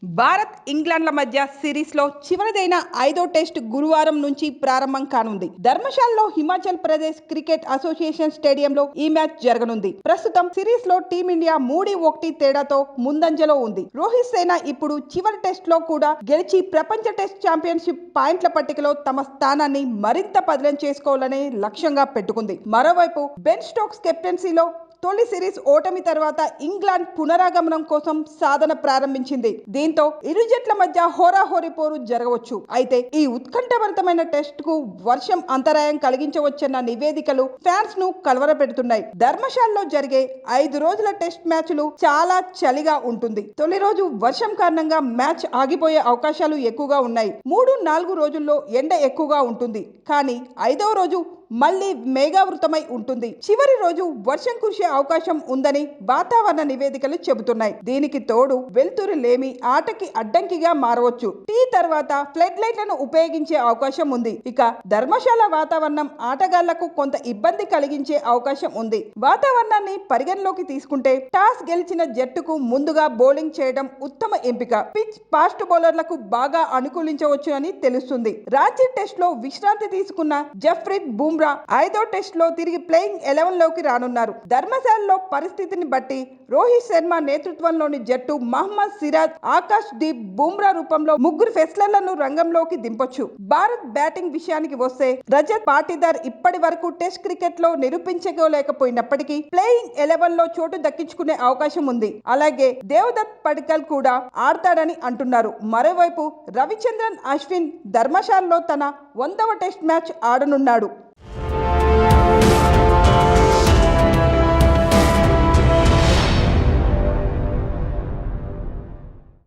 భారత్ ఇంగ్లాండ్ల మధ్య సిరీస్ లో చివరిదైన 5వ టెస్ట్ గురువారం నుంచి ప్రారంభం కానుంది. ధర్మశాలలో హిమాచల్ ప్రదేశ్ క్రికెట్ అసోసియేషన్ స్టేడియంలో ఈ మ్యాచ్ జరగనుంది. ప్రస్తుతం సిరీస్ లో టీమిండియా 3-1 తేడాతో ముందంజలో ఉంది. రోహిత్ సేన ఇప్పుడు చివరి టెస్ట్ లో కూడా గెలిచి ప్రపంచ టెస్ట్ ఛాంపియన్షిప్ పాయింట్ల పట్టికలో తమ స్థానాన్ని మరింత పదిలం చేసుకోవాలని లక్ష్యంగా పెట్టుకుంది. మరోవైపు బెన్ స్టోక్స్ కెప్టెన్సీలో తొలి సిరీస్ ఓటమి తర్వాత ఇంగ్లాండ్ పునరాగమనం కోసం సాధన ప్రారంభించింది. దీంతో ఇరు జట్ల మధ్య హోరాహోరీ పోరు జరగవచ్చు. అయితే ఈ ఉత్కంఠభరితమైన టెస్ట్ కు వర్షం అంతరాయం కలిగించవచ్చన్న నివేదికలు ఫ్యాన్స్ ను కలవరపెడుతున్నాయి. ధర్మశాలలో జరిగే 5 రోజుల టెస్ట్ మ్యాచ్లు చాలా చలిగా ఉంటుంది. తొలి రోజు వర్షం కారణంగా మ్యాచ్ ఆగిపోయే అవకాశాలు ఎక్కువగా ఉన్నాయి. 3-4 రోజుల్లో ఎండ ఎక్కువగా ఉంటుంది. కానీ 5వ రోజు మళ్లీ మేఘావృతమై ఉంటుంది. చివరి రోజు వర్షం కురిసే అవకాశం ఉందని వాతావరణ నివేదికలు చెబుతున్నాయి. దీనికి తోడు వెలుతురు లేమి ఆటకి అడ్డంకిగా మారవచ్చు. టీ తర్వాత ఫ్లడ్ లైట్లను ఉపయోగించే అవకాశం ఉంది. ఇక ధర్మశాల వాతావరణం ఆటగాళ్లకు కొంత ఇబ్బంది కలిగించే అవకాశం ఉంది. వాతావరణాన్ని పరిగణలోకి తీసుకుంటే టాస్ గెలిచిన జట్టుకు ముందుగా బౌలింగ్ చేయడం ఉత్తమ ఎంపిక. పిచ్ ఫాస్ట్ బౌలర్లకు బాగా అనుకూలించవచ్చు అని తెలుస్తుంది. రాంచీ టెస్ట్ లో విశ్రాంతి తీసుకున్న జస్ప్రీత్ బుమ్రా 5వ టెస్ట్ లో తిరిగి ప్లేయింగ్ 11 లోకి రానున్నారు. ధర్మశాలలో పరిస్థితిని బట్టి రోహిత్ శర్మ నేతృత్వంలోని జట్టు మహమ్మద్ సిరాజ్, ఆకాష్ దీప్, బుమ్రా రూపంలో 3 పేసర్లను రంగంలోకి దింపొచ్చు. భారత్ బ్యాటింగ్ విషయానికి వస్తే రజత్ పాటీదార్ ఇప్పటి వరకు టెస్ట్ క్రికెట్ లో నిరూపించుకోలేకపోయినప్పటికీ ప్లేయింగ్ 11 లో చోటు దక్కించుకునే అవకాశం ఉంది. అలాగే దేవదత్ పడిక్కల్ కూడా ఆడతాడని అంటున్నారు. మరోవైపు రవిచంద్రన్ అశ్విన్ ధర్మశాలలో తన 100వ టెస్ట్ మ్యాచ్ ఆడనున్నాడు.